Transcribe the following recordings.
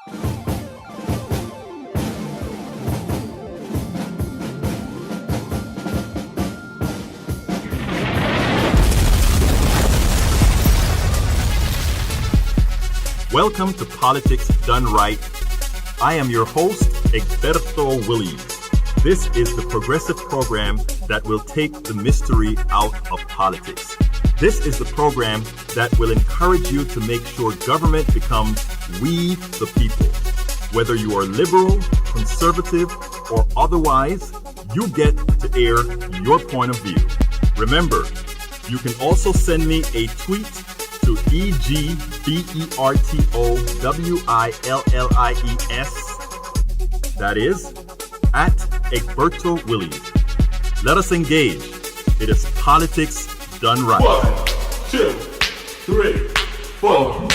Welcome to Politics Done Right. I am your host, Egberto Willies. This is the progressive program that will take the mystery out of politics. This is the program that will encourage you to make sure government becomes we the people. Whether you are liberal, conservative, or otherwise, you get to air your point of view. Remember, you can also send me a tweet to EGBERTOWILLIES, that is, at Egberto Willies. Let us engage. It is politics done right. 1, 2, 3, 4.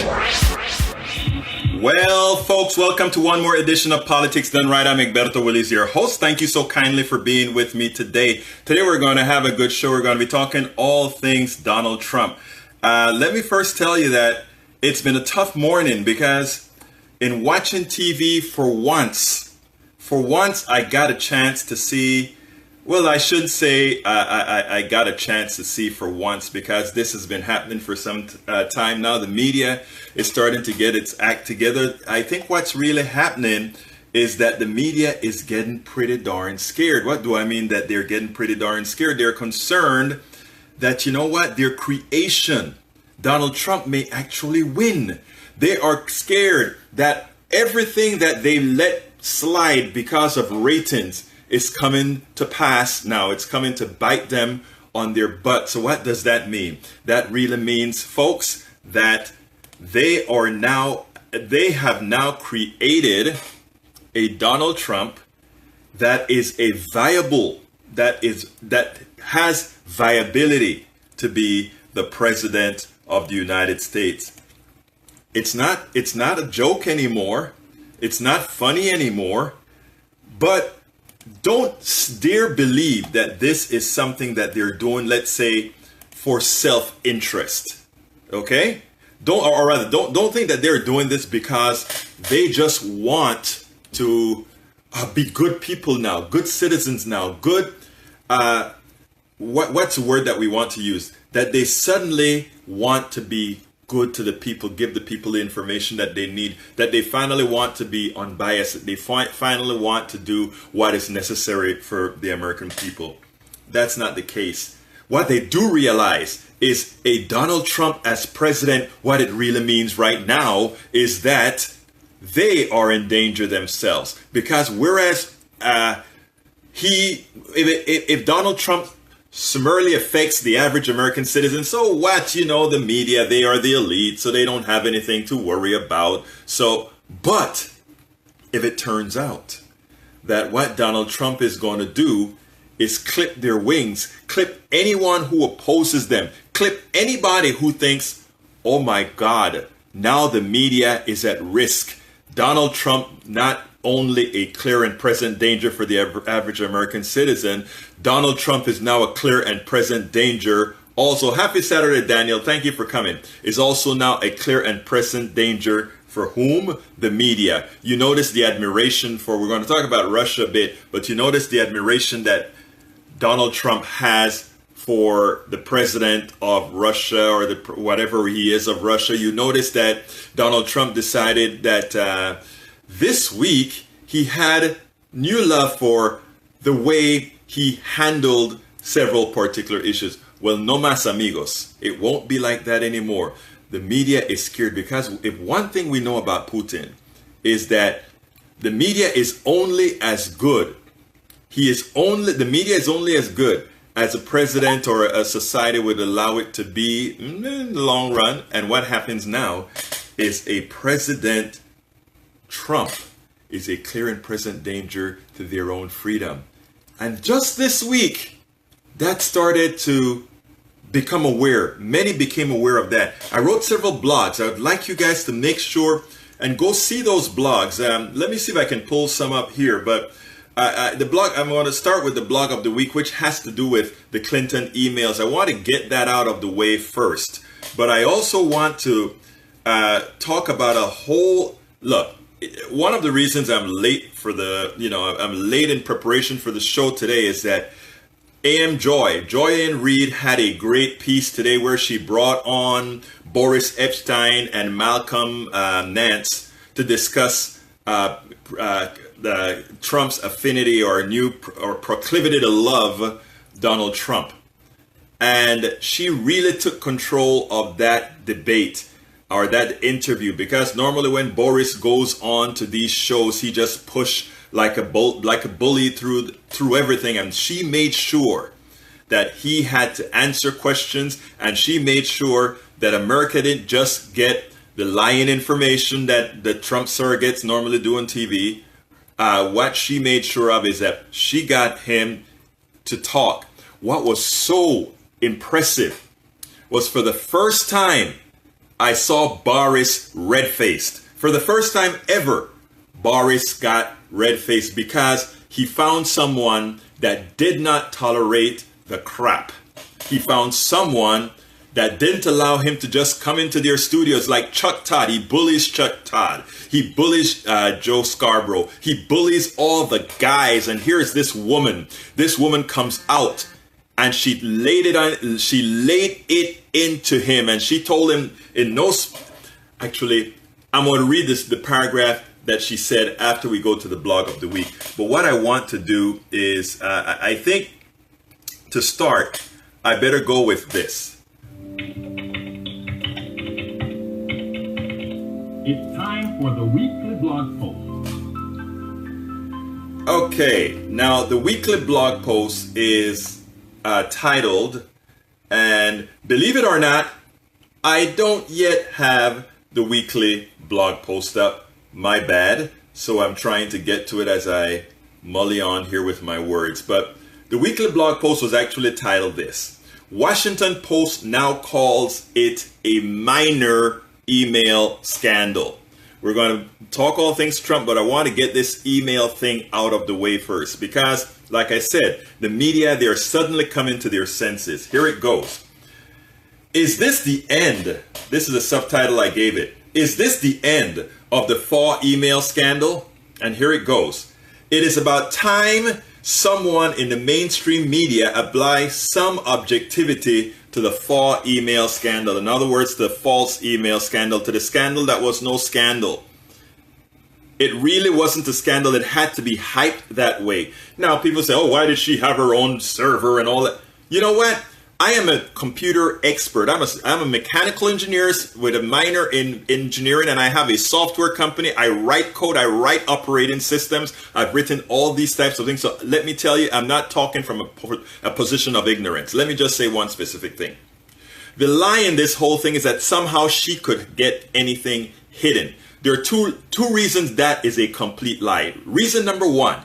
Well, folks, welcome to one more edition of Politics Done Right. I'm Egberto Willies, your host. Thank you so kindly for being with me today. Today we're going to have a good show. We're going to be talking all things Donald Trump. Let me first tell you that it's been a tough morning because in watching TV for once I got a chance to see, well, I shouldn't say I got a chance to see for once because this has been happening for some time now. The media is starting to get its act together. I think what's really happening is that the media is getting pretty darn scared. What do I mean that they're getting pretty darn scared? They're concerned that, you know what, their creation, Donald Trump, may actually win. They are scared that everything that they let slide because of ratings is coming to pass now. It's coming to bite them on their butt. So what does that mean? That really means, folks, that they have now created a Donald Trump that is a viable, that has viability to be the president of the United States. It's not a joke anymore. It's not funny anymore. But don't dare believe that this is something that they're doing, let's say, for self-interest. Okay? Don't think that they're doing this because they just want to be good people now, good citizens now, good what's the word that we want to use? That they suddenly want to be good to the people, give the people the information that they need, that they finally want to be unbiased, that they finally want to do what is necessary for the American people. That's not the case. What they do realize is a Donald Trump as president, what it really means right now is that they are in danger themselves. Because whereas if Donald Trump summarily affects the average American citizen, so what? You know, the media, they are the elite, so they don't have anything to worry about. But if it turns out that what Donald Trump is going to do is clip their wings, clip anyone who opposes them, clip anybody who thinks, oh my God, now the media is at risk. Donald Trump, not only a clear and present danger for the average American citizen, Donald Trump is now a clear and present danger. Also, happy Saturday, Daniel. Thank you for coming. Is also now a clear and present danger for whom? The media. You notice the admiration for, we're going to talk about Russia a bit, but you notice the admiration that Donald Trump has for the president of Russia or whatever he is of Russia. You notice that Donald Trump decided that this week he had new love for the way he handled several particular issues. Well, no más amigos. It won't be like that anymore. The media is scared because if one thing we know about Putin is that the media is only as good. The media is only as good as a president or a society would allow it to be in the long run. And what happens now is a President Trump is a clear and present danger to their own freedom. And just this week, that started to become aware. Many became aware of that. I wrote several blogs. I would like you guys to make sure and go see those blogs. Let me see if I can pull some up here. But the blog, I'm going to start with the blog of the week, which has to do with the Clinton emails. I want to get that out of the way first. But I also want to talk about look, one of the reasons I'm late for I'm late in preparation for the show today is that Joy-Ann Reid had a great piece today where she brought on Boris Epstein and Malcolm Nance to discuss Trump's affinity or proclivity to love Donald Trump. And she really took control of that debate or that interview, because normally when Boris goes on to these shows, he just push like a bully through everything, and she made sure that he had to answer questions, and she made sure that America didn't just get the lying information that the Trump surrogates normally do on TV. What she made sure of is that she got him to talk. What was so impressive was, for the first time, I saw Boris red-faced. For the first time ever, Boris got red-faced because he found someone that did not tolerate the crap. He found someone that didn't allow him to just come into their studios like Chuck Todd. He bullies Chuck Todd. He bullies Joe Scarborough. He bullies all the guys. And here's this woman. This woman comes out and she laid it into him, and she told him actually, I'm going to read the paragraph that she said after we go to the blog of the week. But what I want to do is, I think to start, I better go with this. It's time for the weekly blog post. Okay, now the weekly blog post is titled, and believe it or not, I don't yet have the weekly blog post up. My bad. So I'm trying to get to it as I mully on here with my words. But the weekly blog post was actually titled this: Washington Post now calls it a minor email scandal. We're going to talk all things Trump, but I want to get this email thing out of the way first, because, like I said, the media, they're suddenly coming to their senses. Here it goes. Is this the end? This is a subtitle I gave it. Is this the end of the FAW email scandal? And here it goes. It is about time someone in the mainstream media applies some objectivity to the FAW email scandal. In other words, the false email scandal, to the scandal that was no scandal. It really wasn't a scandal. It had to be hyped that way. Now, people say, oh, why did she have her own server and all that? You know what? I am a computer expert. I'm a mechanical engineer with a minor in engineering, and I have a software company. I write code. I write operating systems. I've written all these types of things. So let me tell you, I'm not talking from a position of ignorance. Let me just say one specific thing. The lie in this whole thing is that somehow she could get anything hidden. There are two reasons that is a complete lie. Reason number one: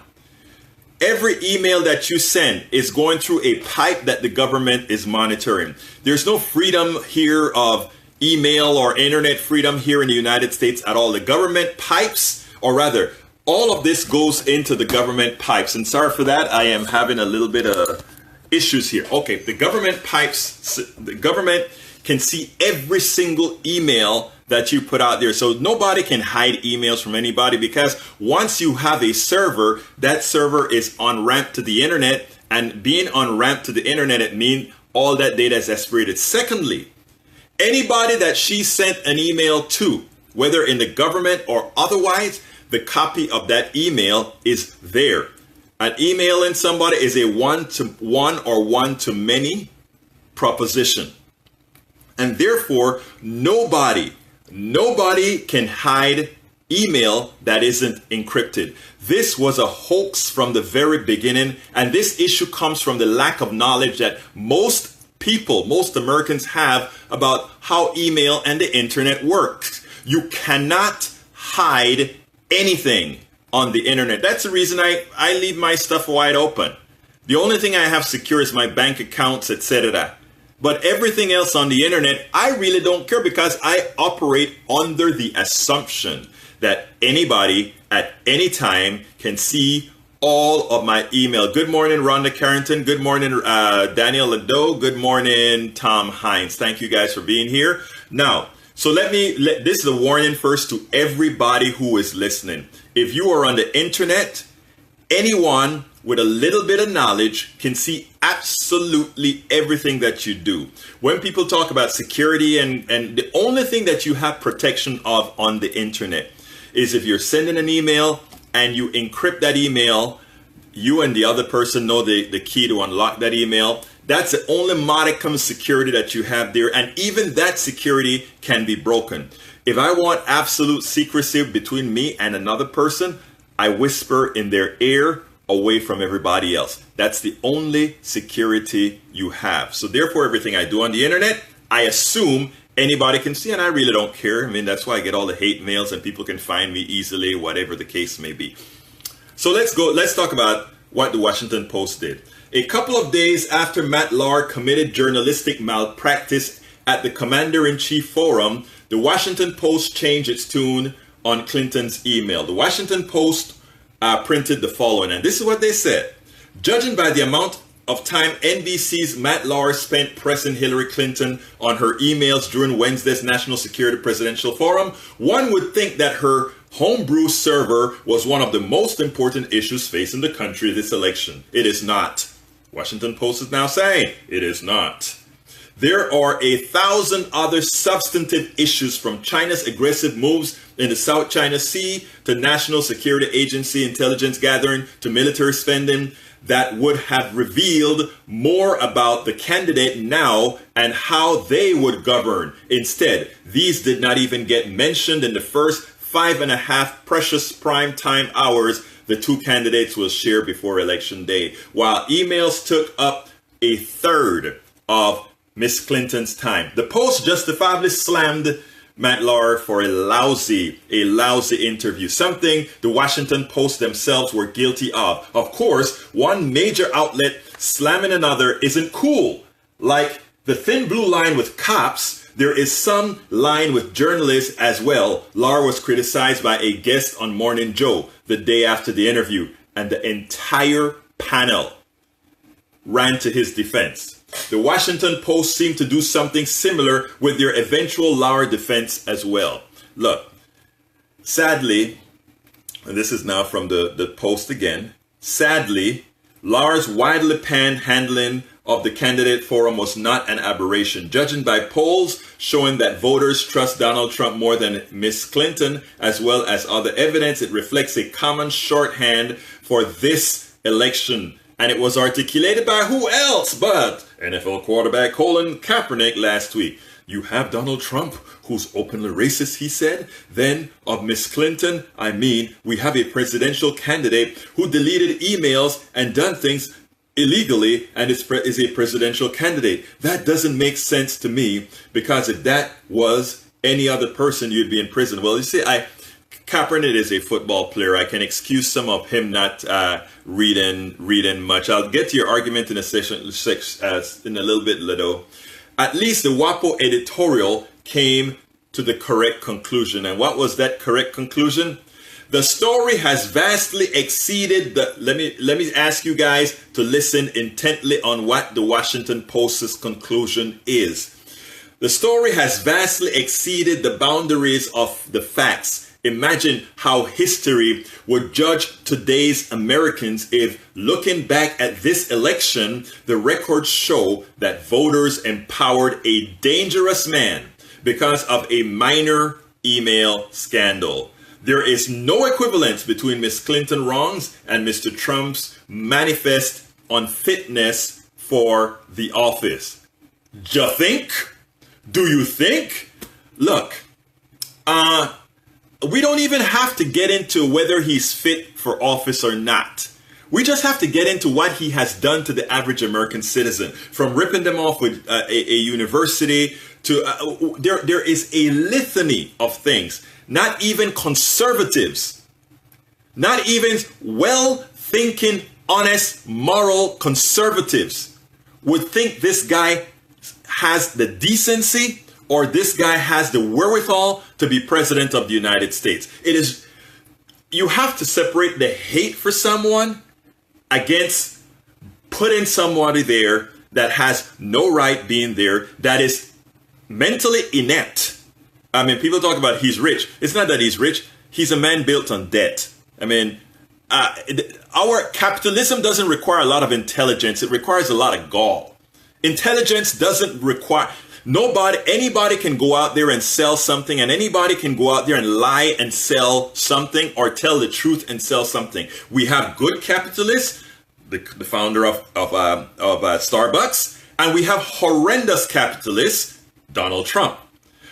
every email that you send is going through a pipe that the government is monitoring. There's no freedom here of email or internet freedom here in the United States at all. The government pipes, or rather, all of this goes into the government pipes. And sorry for that, I am having a little bit of issues here. Okay, the government pipes, the government can see every single email that you put out there. So nobody can hide emails from anybody, because once you have a server, that server is on ramp to the internet, and being on ramp to the internet, it means all that data is aspirated. Secondly, anybody that she sent an email to, whether in the government or otherwise, the copy of that email is there. An email in somebody is a one-to-one or one-to-many proposition. And therefore, nobody can hide email that isn't encrypted. This was a hoax from the very beginning, and this issue comes from the lack of knowledge that most Americans have about how email and the internet works. You cannot hide anything on the internet. That's the reason I leave my stuff wide open. The only thing I have secure is my bank accounts, etc. But everything else on the internet, I really don't care, because I operate under the assumption that anybody at any time can see all of my email. Good morning, Rhonda Carrington. Good morning, Daniel Lado. Good morning, Tom Hines. Thank you guys for being here. Now, So this is a warning first to everybody who is listening. If you are on the internet, anyone with a little bit of knowledge can see absolutely everything that you do. When people talk about security and the only thing that you have protection of on the internet is if you're sending an email and you encrypt that email, you and the other person know the key to unlock that email. That's the only modicum of security that you have there. And even that security can be broken. If I want absolute secrecy between me and another person, I whisper in their ear away from everybody else. That's the only security you have. So therefore, everything I do on the internet, I assume anybody can see, and I really don't care. I mean, that's why I get all the hate mails and people can find me easily, whatever the case may be. So let's talk about what the Washington Post did. A couple of days after Matt Lauer committed journalistic malpractice at the Commander-in-Chief Forum, the Washington Post changed its tune on Clinton's email. The Washington Post printed the following, and this is what they said. Judging by the amount of time NBC's Matt Lauer spent pressing Hillary Clinton on her emails during Wednesday's National Security Presidential Forum, one would think that her homebrew server was one of the most important issues facing the country this election. It is not. Washington Post is now saying it is not. There are 1,000 other substantive issues, from China's aggressive moves in the South China Sea to National Security Agency intelligence gathering to military spending, that would have revealed more about the candidate now and how they would govern. Instead, these did not even get mentioned in the first 5.5 precious prime time hours the two candidates will share before Election Day, while emails took up a third of Miss Clinton's time. The Post justifiably slammed Matt Lauer for a lousy interview, something the Washington Post themselves were guilty of. Of course, one major outlet slamming another isn't cool. Like the thin blue line with cops, there is some line with journalists as well. Lauer was criticized by a guest on Morning Joe the day after the interview, and the entire panel ran to his defense. The Washington Post seemed to do something similar with their eventual Lauer defense as well. Look, sadly, and this is now from the Post again, sadly, Lauer's widely panned handling of the candidate forum was not an aberration. Judging by polls showing that voters trust Donald Trump more than Miss Clinton, as well as other evidence, it reflects a common shorthand for this election. And it was articulated by who else but NFL quarterback Colin Kaepernick last week. You have Donald Trump, who's openly racist, he said. Then of Miss Clinton, we have a presidential candidate who deleted emails and done things illegally and is a presidential candidate. That doesn't make sense to me, because if that was any other person, you'd be in prison. Well, you see, Kaepernick is a football player. I can excuse some of him not reading much. I'll get to your argument in a little bit, Lido. At least the WAPO editorial came to the correct conclusion. And what was that correct conclusion? The story has vastly exceeded let me ask you guys to listen intently on what the Washington Post's conclusion is. The story has vastly exceeded the boundaries of the facts. Imagine how history would judge today's Americans if, looking back at this election, the records show that voters empowered a dangerous man because of a minor email scandal. There is no equivalence between Miss Clinton wrongs and Mr. Trump's manifest unfitness for the office. Do you think? Look, we don't even have to get into whether he's fit for office or not. We just have to get into what he has done to the average American citizen, from ripping them off with a university to there is a litany of things. Not even conservatives, not even well-thinking, honest, moral conservatives would think this guy has the decency or this guy has the wherewithal to be president of the United States. You have to separate the hate for someone against putting somebody there that has no right being there, that is mentally inept, I mean, people talk about he's rich. It's not that he's rich. He's a man built on debt. I mean, our capitalism doesn't require a lot of intelligence. It requires a lot of gall. Intelligence doesn't require... Anybody can go out there and sell something, and anybody can go out there and lie and sell something, or tell the truth and sell something. We have good capitalists, the founder of Starbucks, and we have horrendous capitalists, Donald Trump.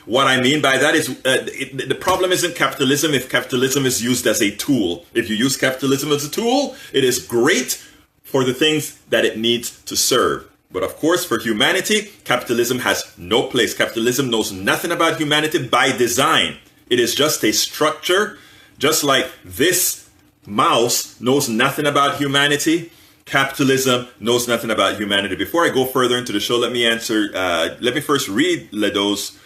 What I mean by that is the problem isn't capitalism if capitalism is used as a tool. If you use capitalism as a tool, it is great for the things that it needs to serve. But of course, for humanity, capitalism has no place. Capitalism knows nothing about humanity by design. It is just a structure, just like this mouse knows nothing about humanity. Capitalism knows nothing about humanity. Before I go further into the show, let me first read Ledo's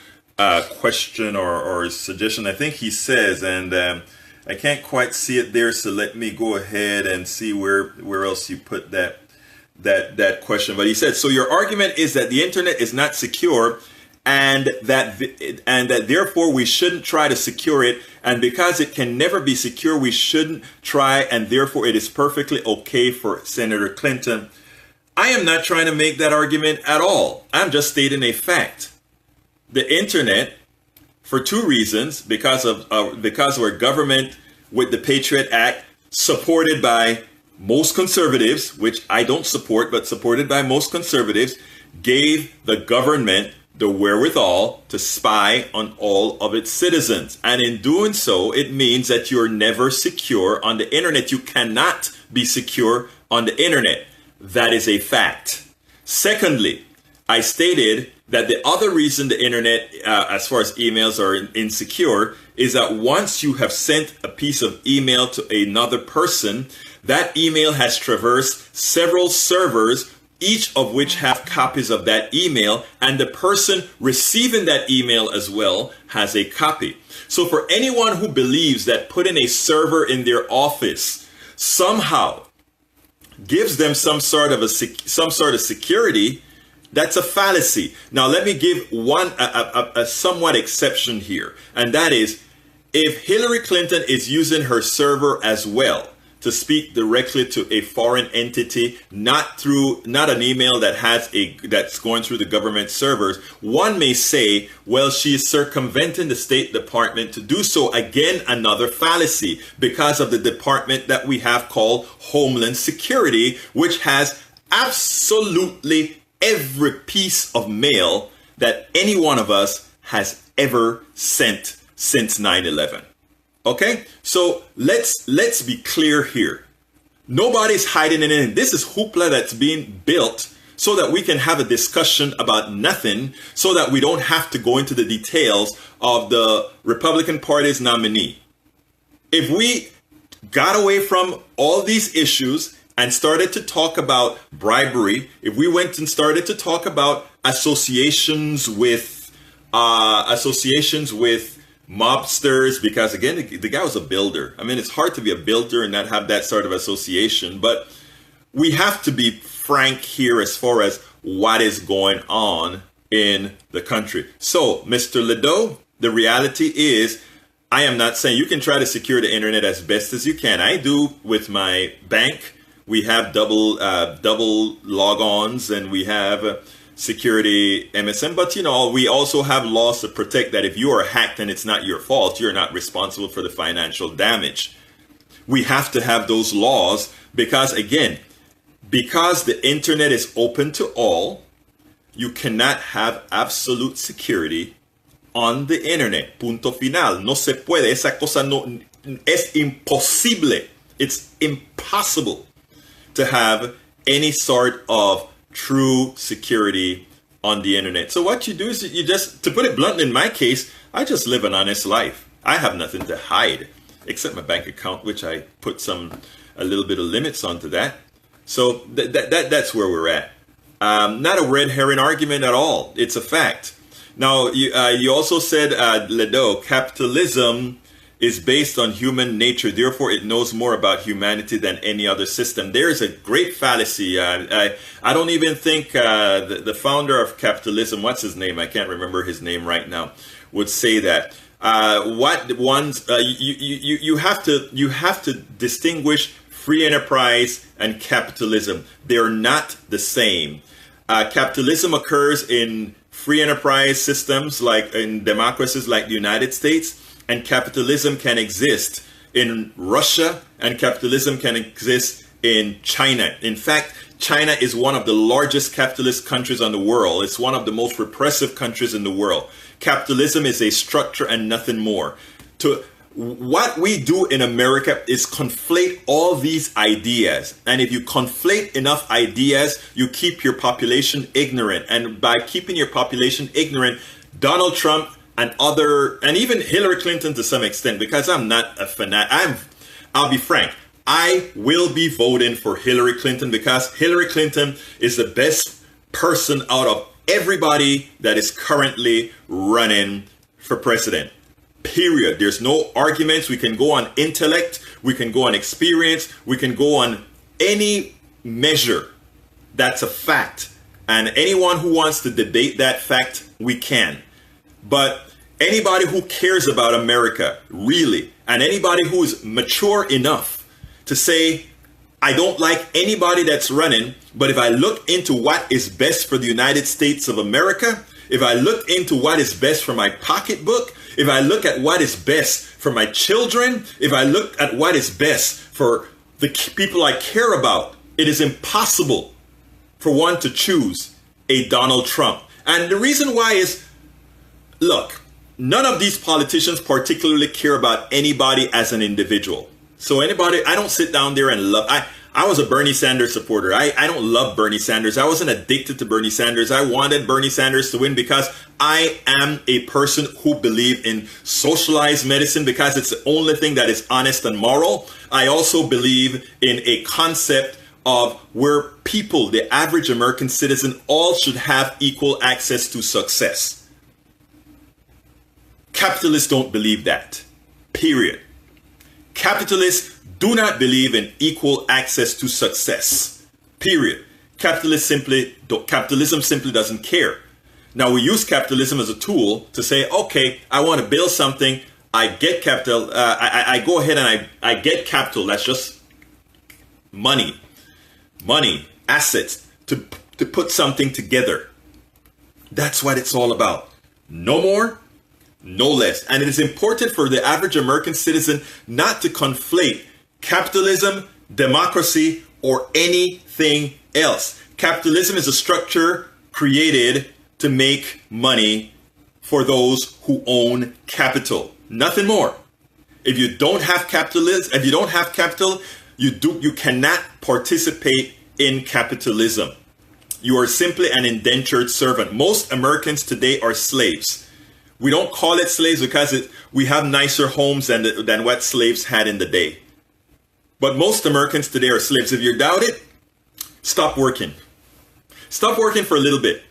question or suggestion. I think he says, and I can't quite see it there, so let me go ahead and see where else you put that question. But he said, so your argument is that the internet is not secure, and that therefore we shouldn't try to secure it, and because it can never be secure, we shouldn't try, and therefore it is perfectly okay for Senator Clinton. I am not trying to make that argument at all. I'm just stating a fact. The internet, for two reasons, because of our government with the Patriot Act, supported by most conservatives, which I don't support, but supported by most conservatives, gave the government the wherewithal to spy on all of its citizens. And in doing so, it means that you're never secure on the internet. You cannot be secure on the internet. That is a fact. Secondly, I stated that the other reason the internet, as far as emails are insecure, is that once you have sent a piece of email to another person, that email has traversed several servers, each of which have copies of that email, and the person receiving that email as well has a copy. So for anyone who believes that putting a server in their office somehow gives them some sort of security, that's a fallacy. Now let me give a somewhat exception here, and that is if Hillary Clinton is using her server as well to speak directly to a foreign entity, not an email that's going through the government servers, one may say, well, she is circumventing the State Department to do so. Again, another fallacy, because of the department that we have called Homeland Security, which has absolutely every piece of mail that any one of us has ever sent since 9/11. Okay, so let's be clear here. Nobody's hiding anything. This is hoopla that's being built so that we can have a discussion about nothing, so that we don't have to go into the details of the Republican Party's nominee. If we got away from all these issues and started to talk about bribery, if we went and started to talk about associations with mobsters, because again, the guy was a builder. I mean, it's hard to be a builder and not have that sort of association, but we have to be frank here as far as what is going on in the country. So, Mr. Ledo, the reality is, I am not saying you can try to secure the internet as best as you can. I do with my bank. We have double logons, and we have security MSN, but we also have laws to protect that if you are hacked and it's not your fault, you're not responsible for the financial damage. We have to have those laws because the internet is open to all, you cannot have absolute security on the internet. Punto final. No se puede. Esa cosa no es imposible. It's impossible to have any sort of true security on the internet. So what you do is you just, to put it bluntly, in my case, I just live an honest life. I have nothing to hide except my bank account, which I put a little bit of limits onto that. So that's where we're at. Not a red herring argument at all. It's a fact. Now, you also said, Ledo, capitalism is based on human nature. Therefore, it knows more about humanity than any other system. There is a great fallacy. I don't even think the founder of capitalism, what's his name? I can't remember his name right now. would say that. You have to distinguish free enterprise and capitalism. They're not the same. Capitalism occurs in free enterprise systems, like in democracies like the United States, and capitalism can exist in Russia, and capitalism can exist in China. In fact, China is one of the largest capitalist countries in the world. It's one of the most repressive countries in the world. Capitalism is a structure and nothing more. What we do in America is conflate all these ideas. And if you conflate enough ideas, you keep your population ignorant. And by keeping your population ignorant, Donald Trump and even Hillary Clinton to some extent, because I'm not a fanatic, I'll be frank, I will be voting for Hillary Clinton because Hillary Clinton is the best person out of everybody that is currently running for president. Period. There's no arguments. We can go on intellect. We can go on experience. We can go on any measure. That's a fact. And anyone who wants to debate that fact, we can. But anybody who cares about America, really, and anybody who is mature enough to say, I don't like anybody that's running, but if I look into what is best for the United States of America, if I look into what is best for my pocketbook, if I look at what is best for my children, if I look at what is best for the people I care about, it is impossible for one to choose a Donald Trump. And the reason why is, look, none of these politicians particularly care about anybody as an individual. So anybody, I don't sit down there and love, I was a Bernie Sanders supporter. I don't love Bernie Sanders. I wasn't addicted to Bernie Sanders. I wanted Bernie Sanders to win because I am a person who believes in socialized medicine because it's the only thing that is honest and moral. I also believe in a concept of where people, the average American citizen, all should have equal access to success. Capitalists don't believe that. Period. Capitalists do not believe in equal access to success. Period. Capitalism simply doesn't care. Now we use capitalism as a tool to say, okay, I want to build something. I get capital. I go ahead and I get capital. That's just money, assets to put something together. That's what it's all about. No more, no less. And it is important for the average American citizen not to conflate capitalism, democracy, or anything else. Capitalism is a structure created to make money for those who own capital. Nothing more. If you don't have capitalism, you cannot participate in capitalism. You are simply an indentured servant. Most Americans today are slaves. We don't call it slaves because we have nicer homes than what slaves had in the day. But most Americans today are slaves. If you doubt it, stop working. Stop working for a little bit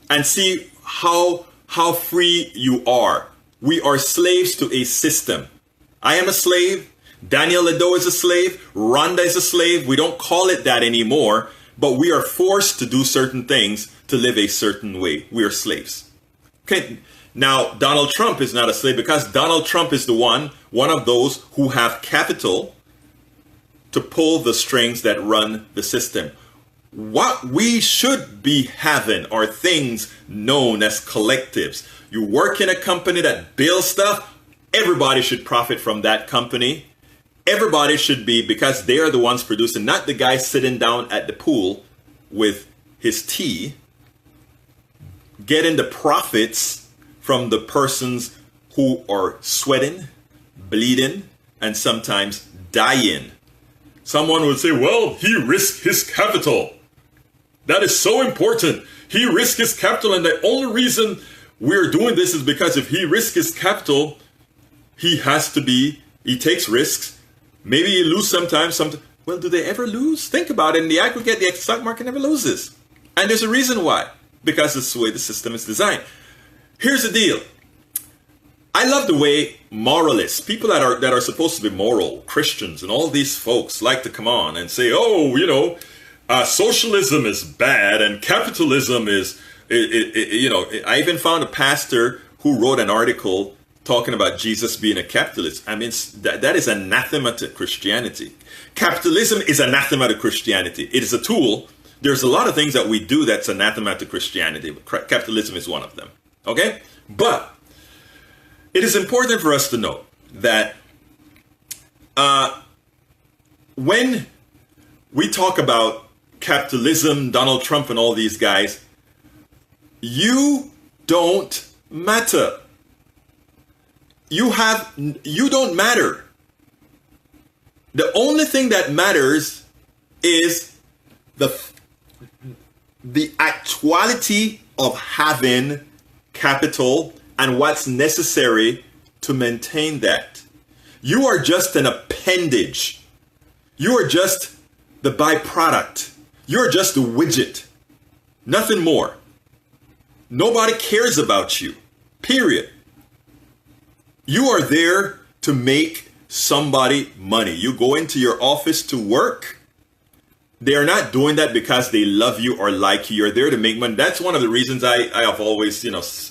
and see how free you are. We are slaves to a system. I am a slave. Daniel Ledo is a slave. Rhonda is a slave. We don't call it that anymore, but we are forced to do certain things to live a certain way. We are slaves. Okay. Now, Donald Trump is not a slave because Donald Trump is one of those who have capital to pull the strings that run the system. What we should be having are things known as collectives. You work in a company that builds stuff, everybody should profit from that company. Everybody should be, because they are the ones producing, not the guy sitting down at the pool with his tea, getting the profits from the persons who are sweating, bleeding, and sometimes dying. Someone would say, well, he risked his capital. That is so important. He risked his capital, and the only reason we're doing this is because if he risks his capital, he takes risks. Maybe you lose sometimes. Well, do they ever lose? Think about it. In the aggregate, the stock market never loses. And there's a reason why. Because it's the way the system is designed. Here's the deal. I love the way moralists, people that are supposed to be moral, Christians, and all these folks like to come on and say, socialism is bad and capitalism is, I even found a pastor who wrote an article talking about Jesus being a capitalist. I mean, that is anathema to Christianity. Capitalism is anathema to Christianity. It is a tool. There's a lot of things that we do that's anathema to Christianity, but capitalism is one of them. Okay? But it is important for us to know that when we talk about capitalism, Donald Trump and all these guys, you don't matter. You don't matter. The only thing that matters is the actuality of having capital and what's necessary to maintain that. You are just an appendage. You are just the byproduct. You're just a widget. Nothing more. Nobody cares about you. Period. You are there to make somebody money. You go into your office to work. They are not doing that because they love you or like you. You're there to make money. That's one of the reasons I have always,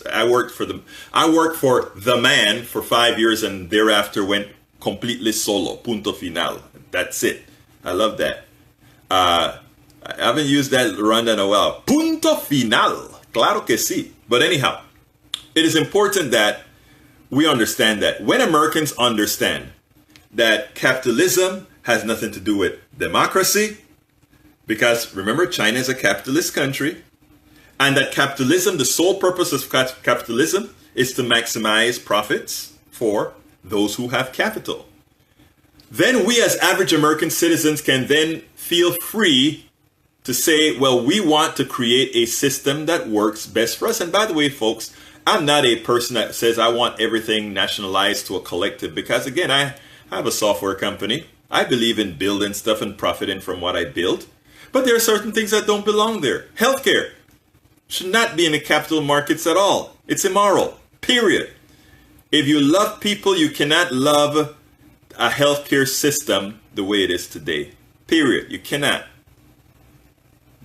I worked for the man for 5 years and thereafter went completely solo. Punto final. That's it. I love that. I haven't used that run in a while. Punto final. Claro que sí. But anyhow, it is important that we understand that. When Americans understand that capitalism has nothing to do with democracy, because remember, China is a capitalist country, and that capitalism, the sole purpose of capitalism is to maximize profits for those who have capital. Then we as average American citizens can then feel free to say, well, we want to create a system that works best for us. And by the way, folks, I'm not a person that says I want everything nationalized to a collective, because again, I have a software company. I believe in building stuff and profiting from what I build. But there are certain things that don't belong there. Healthcare should not be in the capital markets at all. It's immoral, period. If you love people, you cannot love a healthcare system the way it is today, period. You cannot.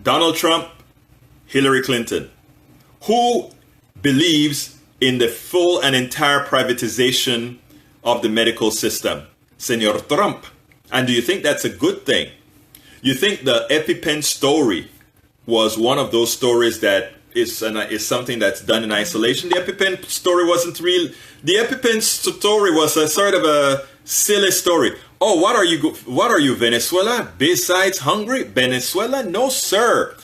Donald Trump, Hillary Clinton, who believes in the full and entire privatization of the medical system? Senor Trump. And do you think that's a good thing? You think the EpiPen story was one of those stories that is something that's done in isolation? The EpiPen story wasn't real. The EpiPen story was a sort of a silly story. Oh, what are you, Venezuela? Besides hungry? Venezuela? No, sir.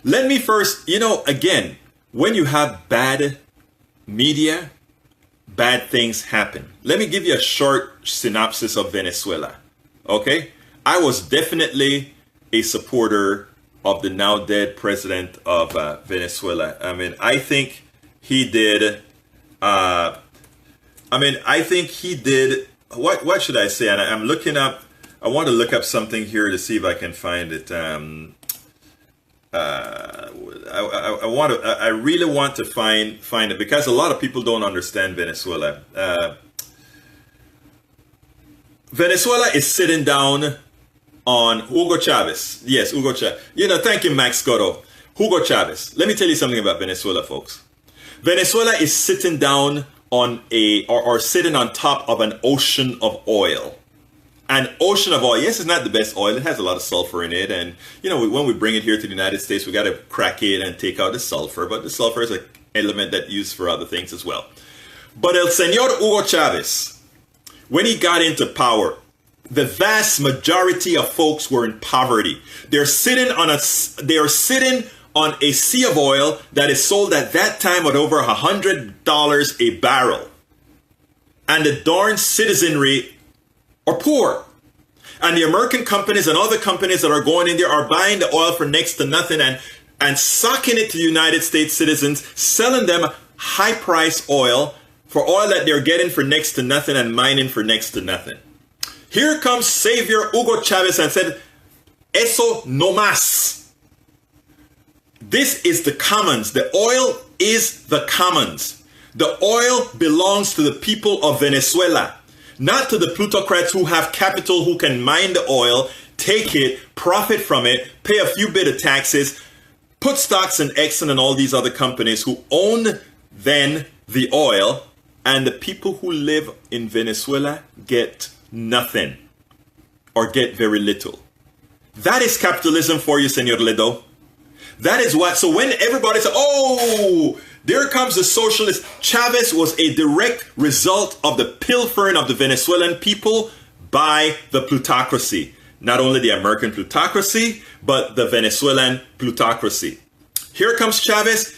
Let me first, again, when you have bad media, bad things happen. Let me give you a short synopsis of Venezuela. Okay? I was definitely a supporter of the now dead president of Venezuela. I mean, I think he did, what should I say? And I'm looking up, I want to look up something here to see if I can find it. I really want to find it, because a lot of people don't understand Venezuela. Venezuela is sitting down on Hugo Chavez. Yes, Hugo Chavez. Thank you, Max Scotto. Hugo Chavez. Let me tell you something about Venezuela, folks. Venezuela is sitting down on sitting on top of an ocean of oil. An ocean of oil. Yes, it's not the best oil. It has a lot of sulfur in it. And, when we bring it here to the United States, we got to crack it and take out the sulfur. But the sulfur is an element that's used for other things as well. But El Senor Hugo Chavez, when he got into power, the vast majority of folks were in poverty. They're sitting on a sea of oil that is sold at that time at over $100 a barrel. And the darn citizenry are poor. And the American companies and other companies that are going in there are buying the oil for next to nothing and sucking it to the United States citizens, selling them high price oil for oil that they're getting for next to nothing and mining for next to nothing. Here comes Savior Hugo Chavez and said, "Eso no más." This is the commons. The oil is the commons. The oil belongs to the people of Venezuela, not to the plutocrats who have capital, who can mine the oil, take it, profit from it, pay a few bit of taxes, put stocks in Exxon and all these other companies who own then the oil, and the people who live in Venezuela get nothing or get very little. That is capitalism for you, Senor Ledo. That is what, so when everybody says, oh, there comes the socialist, Chavez was a direct result of the pilfering of the Venezuelan people by the plutocracy. Not only the American plutocracy, but the Venezuelan plutocracy. Here comes Chavez.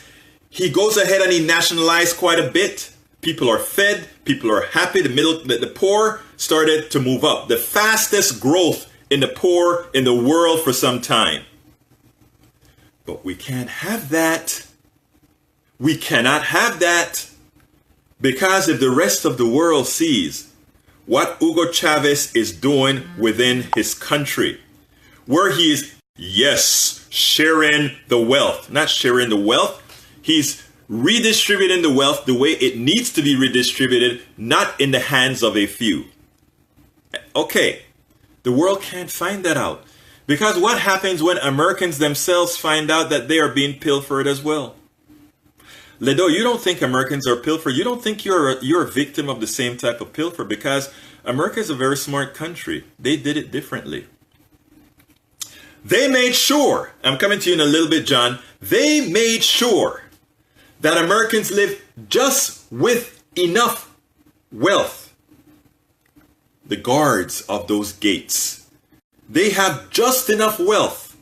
He goes ahead and he nationalized quite a bit. People are fed, people are happy, the poor started to move up. The fastest growth in the poor in the world for some time. But we can't have that. We cannot have that. Because if the rest of the world sees what Hugo Chavez is doing within his country, where he is, yes, sharing the wealth, not sharing the wealth, he's redistributing the wealth the way it needs to be redistributed, not in the hands of a few. Okay, the world can't find that out. Because what happens when Americans themselves find out that they are being pilfered as well? Ledo, you don't think Americans are pilfered. You don't think you're a victim of the same type of pilfer, because America is a very smart country. They did it differently. They made sure, I'm coming to you in a little bit, John, they made sure that Americans live just with enough wealth. The guards of those gates, they have just enough wealth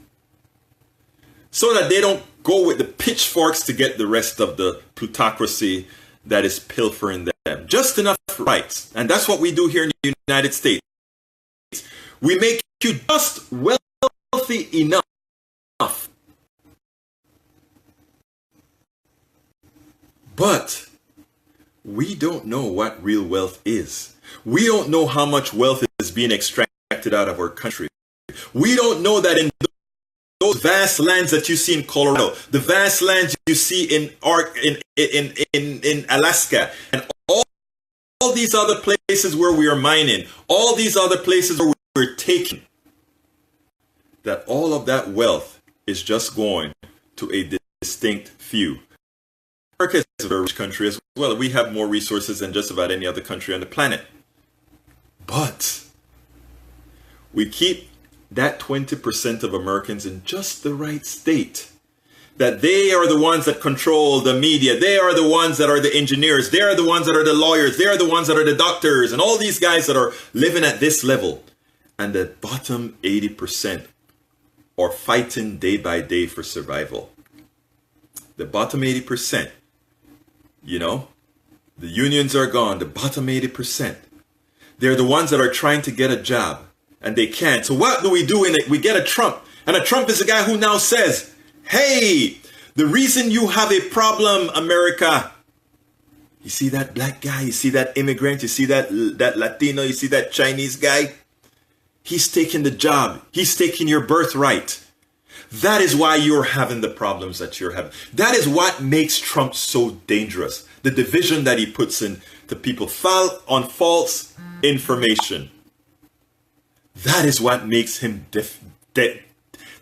so that they don't go with the pitchforks to get the rest of the plutocracy that is pilfering them. Just enough rights. And that's what we do here in the United States. We make you just wealthy enough. But we don't know what real wealth is. We don't know how much wealth is being extracted out of our country. We don't know that in those vast lands that you see in Colorado, the vast lands you see in Alaska, and all these other places where we are mining, all these other places where we're taking, that all of that wealth is just going to a distinct few. America is a very rich country as well. We have more resources than just about any other country on the planet. But we keep that 20% of Americans in just the right state. That they are the ones that control the media. They are the ones that are the engineers. They are the ones that are the lawyers. They are the ones that are the doctors. And all these guys that are living at this level. And the bottom 80% are fighting day by day for survival. The bottom 80%. You know, the unions are gone. The bottom 80%. They're the ones that are trying to get a job. And they can't. So what do? We get a Trump. And a Trump is a guy who now says, hey, the reason you have a problem, America. You see that black guy? You see that immigrant? You see that Latino? You see that Chinese guy? He's taking the job. He's taking your birthright. That is why you're having the problems that you're having. That is what makes Trump so dangerous. The division that he puts in to people on false information. That is what makes him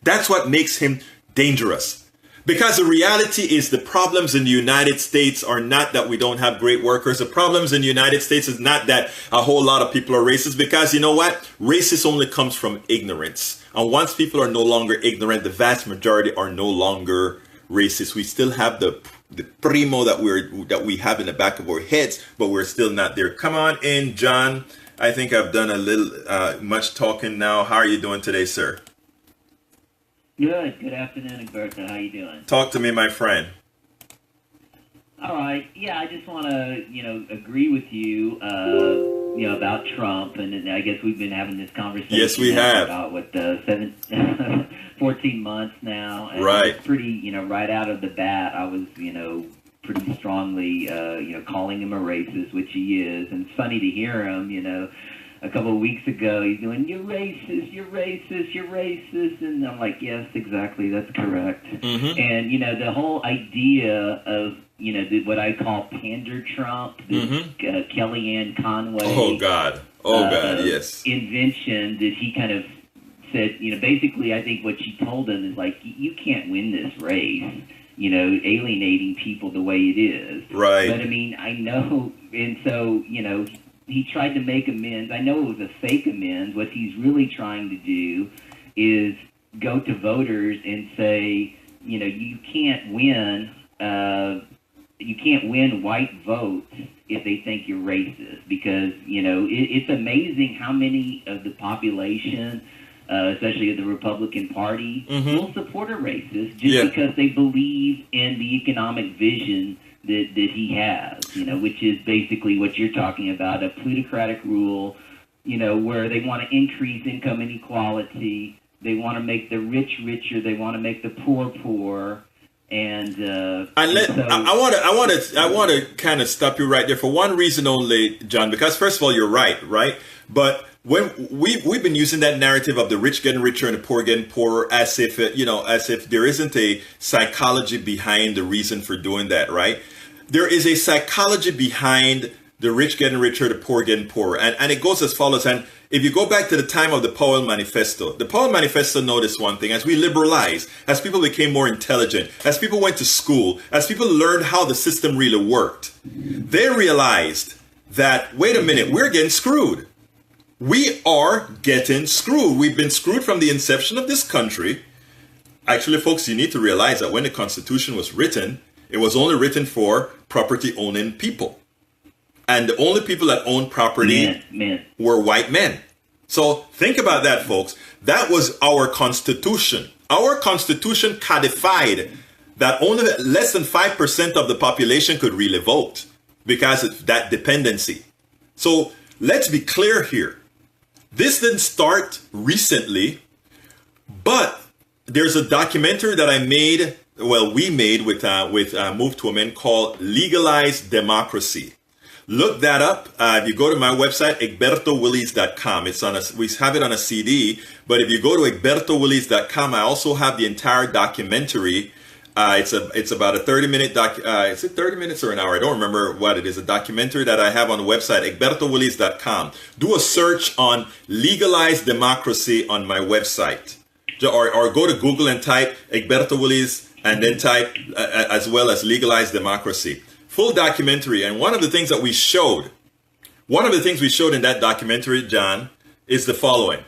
that's what makes him dangerous. Because the reality is the problems in the United States are not that we don't have great workers. The problems in the United States is not that a whole lot of people are racist. Because you know what? Racist only comes from ignorance. And once people are no longer ignorant, the vast majority are no longer racist. We still have the primo that we have in the back of our heads, but we're still not there. Come on in, John. I think I've done a little much talking now. How are you doing today, sir? Good. Good afternoon, Egberto. How you doing? Talk to me, my friend. All right. Yeah, I just want to, agree with you, about Trump, and I guess we've been having this conversation. Yes, we have. About 14 months now. And right. It's pretty, right out of the bat, I was, pretty strongly, calling him a racist, which he is. And it's funny to hear him, a couple of weeks ago, he's doing, you're racist, you're racist, you're racist. And I'm like, yes, exactly, that's correct. Mm-hmm. And, the whole idea of, what I call pander Trump, this Kellyanne Conway. Oh, God, yes. Invention that he kind of said, basically I think what she told him is like, you can't win this race. alienating people the way it is. Right. But I mean, I know, and so, he tried to make amends. I know it was a fake amends. What he's really trying to do is go to voters and say, you can't win white votes if they think you're racist, because it's amazing how many of the population, especially of the Republican Party, will support a racist just because they believe in the economic vision that he has, which is basically what you're talking about, a plutocratic rule, where they want to increase income inequality, they want to make the rich richer, they want to make the poor poor. I want to kind of stop you right there for one reason only, John, because first of all, you're right? But when we've been using that narrative of the rich getting richer and the poor getting poorer as if there isn't a psychology behind the reason for doing that, right? There is a psychology behind the rich getting richer, the poor getting poorer, and it goes as follows. And if you go back to the time of the Powell Manifesto, the Powell Manifesto noticed one thing: as we liberalized, as people became more intelligent, as people went to school, as people learned how the system really worked, they realized that, wait a minute, we're getting screwed. We are getting screwed. We've been screwed from the inception of this country. Actually, folks, you need to realize that when the Constitution was written, it was only written for property-owning people. And the only people that owned property were white men. So think about that, folks. That was our Constitution. Our Constitution codified that only less than 5% of the population could really vote because of that dependency. So let's be clear here. This didn't start recently, but there's a documentary that we made with Move to Amend called Legalized Democracy. Look that up. If you go to my website, egbertowillies.com, we have it on a CD, but if you go to egbertowillies.com, I also have the entire documentary. It's about a 30-minute is it 30 minutes or an hour? I don't remember what it is. A documentary that I have on the website, egbertowillies.com. Do a search on legalized democracy on my website. Or go to Google and type Egberto Willies and then type as well as legalized democracy. Full documentary. And one of the things we showed in that documentary, John, is the following.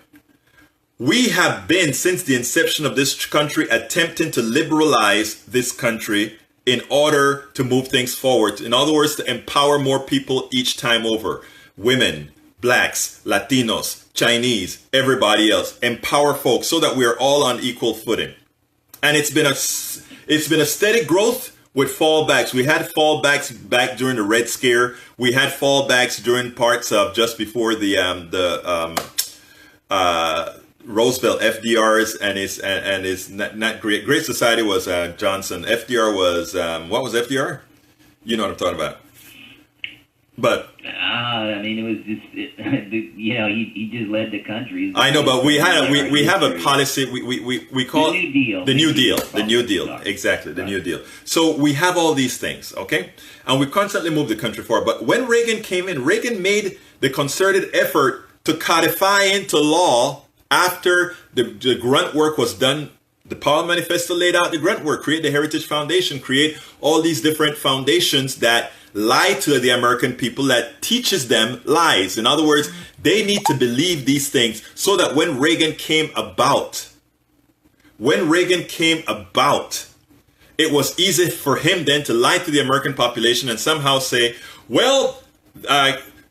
We have been, since the inception of this country, attempting to liberalize this country in order to move things forward. In other words, to empower more people each time over. Women, blacks, Latinos, Chinese, everybody else. Empower folks so that we are all on equal footing. And it's been a steady growth with fallbacks. We had fallbacks back during the Red Scare. We had fallbacks during parts of just before the Roosevelt, FDR's and his not Great Society was Johnson. FDR was what was FDR? You know what I'm talking about. But I mean, it was just he just led the country. I know, but we have a policy we call the New Deal. The New Deal. Exactly, the New Deal. So we have all these things, okay, and we constantly move the country forward. But when Reagan came in, Reagan made the concerted effort to codify into law after the grunt work was done. The Powell Manifesto laid out the grunt work, create the Heritage Foundation, create all these different foundations that lie to the American people, that teaches them lies. In other words, they need to believe these things so that when Reagan came about, it was easy for him then to lie to the American population and somehow say, well,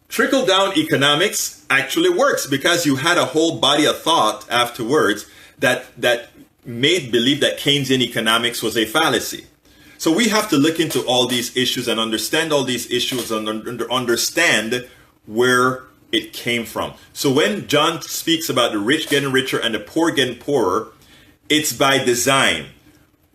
trickle-down economics actually works, because you had a whole body of thought afterwards that made believe that Keynesian economics was a fallacy. So we have to look into all these issues and understand all these issues and understand where it came from. So when John speaks about the rich getting richer and the poor getting poorer, it's by design.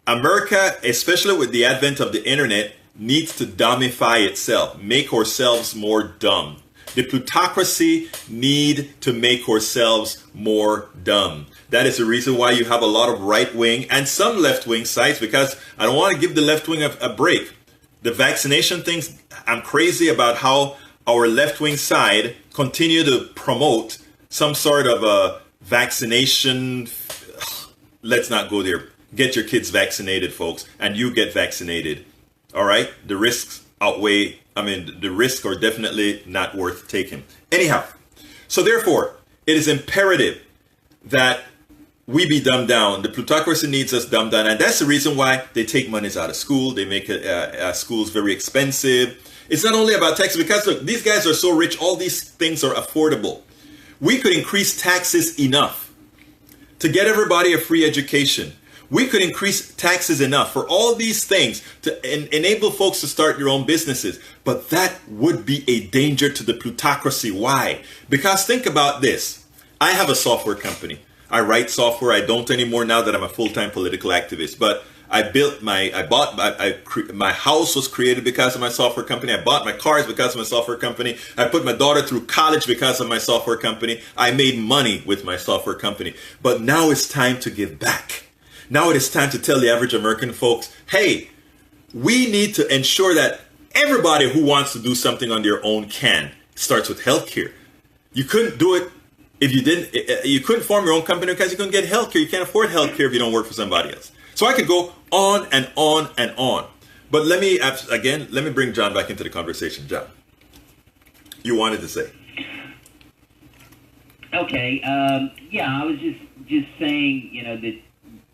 America, especially with the advent of the internet, needs to dumbify itself, make ourselves more dumb. The plutocracy need to make ourselves more dumb. That is the reason why you have a lot of right-wing and some left-wing sites, because I don't want to give the left-wing a break. The vaccination things, I'm crazy about how our left-wing side continue to promote some sort of a vaccination. Let's not go there. get your kids vaccinated, folks, and you get vaccinated. All right? The risks outweigh, the risks are definitely not worth taking. Anyhow, so therefore, it is imperative that we be dumbed down. The plutocracy needs us dumbed down. And that's the reason why they take monies out of school. They make schools very expensive. It's not only about taxes, because look, these guys are so rich, all these things are affordable. We could increase taxes enough to get everybody a free education. We could increase taxes enough for all these things to enable folks to start their own businesses. But that would be a danger to the plutocracy. Why? Because think about this. I have a software company. I write software. I don't anymore now that I'm a full-time political activist. But my house was created because of my software company. I bought my cars because of my software company. I put my daughter through college because of my software company. I made money with my software company. But now it's time to give back. Now it is time to tell the average American folks, hey, we need to ensure that everybody who wants to do something on their own can. It starts with healthcare. You couldn't do it if you didn't. You couldn't form your own company because you couldn't get healthcare. You can't afford healthcare if you don't work for somebody else. So I could go on and on and on. But let me bring John back into the conversation. John, you wanted to say. Okay. I was just saying, that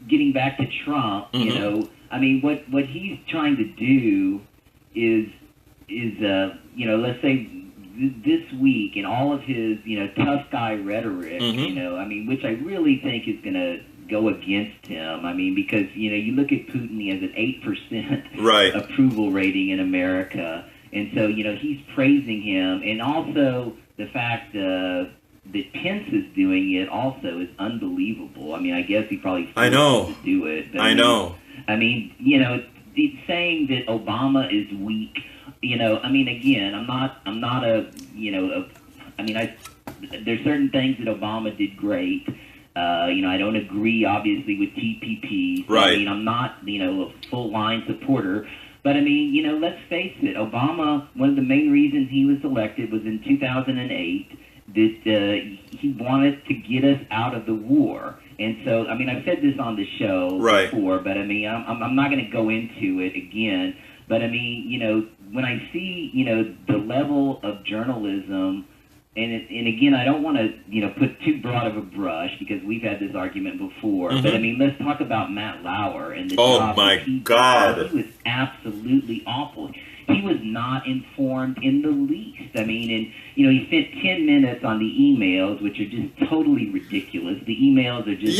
getting back to Trump, what he's trying to do is let's say this week in all of his, tough guy rhetoric, which I really think is going to go against him. Because, you look at Putin, he has an 8% approval rating in America. And so, he's praising him. And also the fact that Pence is doing it also is unbelievable. I guess he probably to do it. But it's saying that Obama is weak. Again, I'm not there's certain things that Obama did great. I don't agree, obviously, with TPP. So, right. I'm not, a full-line supporter. But, let's face it. Obama, one of the main reasons he was elected was in 2008 that he wanted to get us out of the war. And so, I've said this on the show before, but, I'm not going to go into it again. But, when I see, the level of journalism, and again, I don't want to, put too broad of a brush because we've had this argument before. Mm-hmm. But let's talk about Matt Lauer and the job that he did. He was absolutely awful. He was not informed in the least. He spent 10 minutes on the emails, which are just totally ridiculous. The emails are just,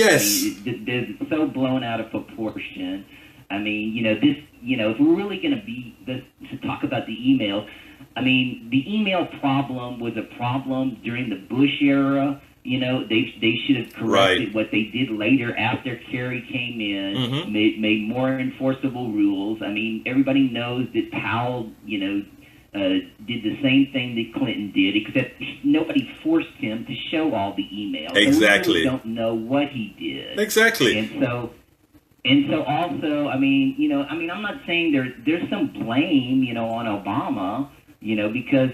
they're so blown out of proportion. If we're really going to talk about the emails, the email problem was a problem during the Bush era. They should have corrected what they did later after Kerry came in, made more enforceable rules. Everybody knows that Powell, did the same thing that Clinton did, except nobody forced him to show all the emails. Exactly. So we really don't know what he did. Exactly. And so also, I'm not saying there's some blame, on Obama, because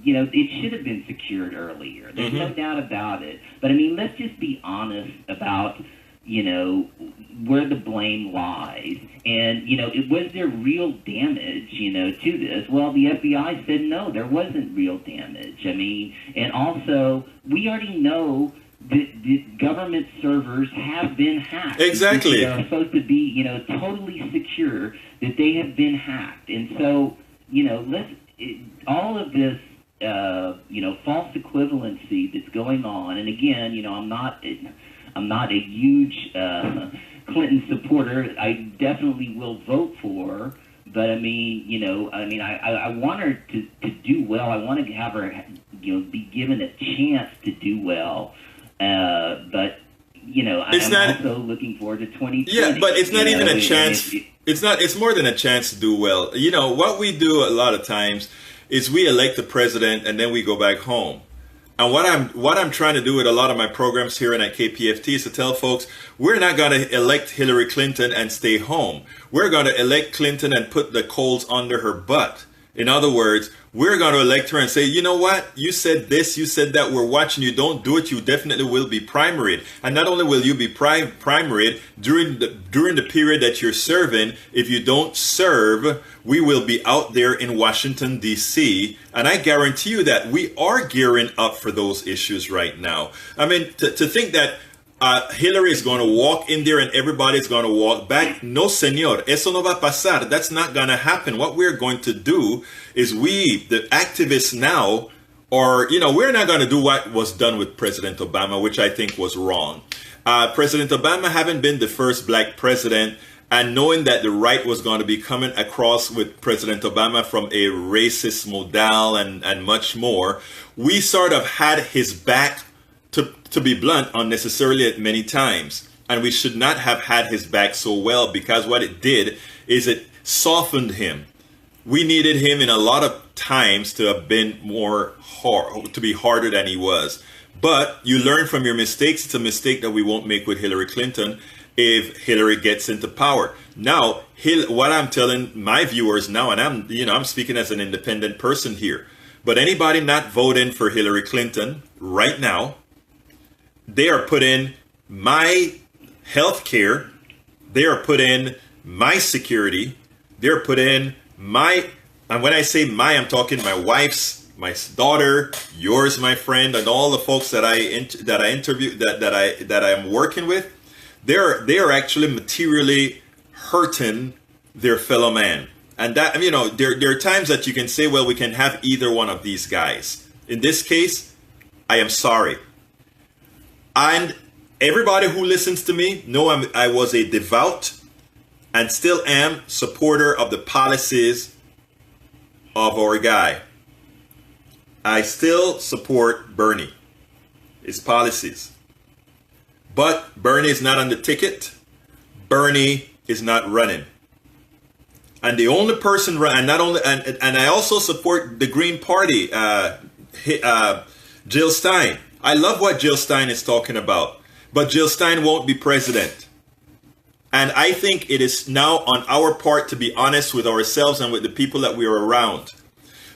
it should have been secured earlier. There's no doubt about it. But let's just be honest about, where the blame lies. And, was there real damage, to this? Well, the FBI said no, there wasn't real damage. And also, we already know that government servers have been hacked. Exactly. They are supposed to be, totally secure, that they have been hacked. And so, all of this, false equivalency that's going on. And again, I'm not a huge Clinton supporter. I definitely will vote for her. But I want her to do well. I want to have her, be given a chance to do well. But I'm also looking forward to 2020. Yeah, but it's not even a chance. It's more than a chance to do well. What we do a lot of times is we elect the president and then we go back home. And what I'm trying to do with a lot of my programs here and at KPFT is to tell folks, we're not going to elect Hillary Clinton and stay home. We're going to elect Clinton and put the coals under her butt. In other words, we're going to elect her and say, you know what? You said this, you said that, we're watching you. Don't do it. You definitely will be primaried. And not only will you be primaried during the period that you're serving, if you don't serve, we will be out there in Washington, D.C. And I guarantee you that we are gearing up for those issues right now. I mean, to think that Hillary is going to walk in there and everybody's going to walk back. No, señor. Eso no va a pasar. That's not going to happen. What we're going to do is we, the activists now, we're not going to do what was done with President Obama, which I think was wrong. President Obama, having been the first black president and knowing that the right was going to be coming across with President Obama from a racist model and much more, we sort of had his back, to be blunt, unnecessarily at many times. And we should not have had his back so well, because what it did is it softened him. We needed him in a lot of times to have been to be harder than he was. But you learn from your mistakes. It's a mistake that we won't make with Hillary Clinton if Hillary gets into power. Now, what I'm telling my viewers now, and I'm speaking as an independent person here, but anybody not voting for Hillary Clinton right now, they are putting my health care, they are putting my security, they're putting and when I say my, I'm talking my wife's, my daughter, yours, my friend, and all the folks that I interview, that I'm working with. They are actually materially hurting their fellow man. And that, there are times that you can say, well, we can have either one of these guys. In this case, I am sorry. And everybody who listens to me know I was a devout and still am supporter of the policies of our guy. I still support Bernie, his policies. But Bernie is not on the ticket. Bernie is not running. And the only person and I also support the Green Party, Jill Stein. I love what Jill Stein is talking about, but Jill Stein won't be president. And I think it is now on our part to be honest with ourselves and with the people that we are around.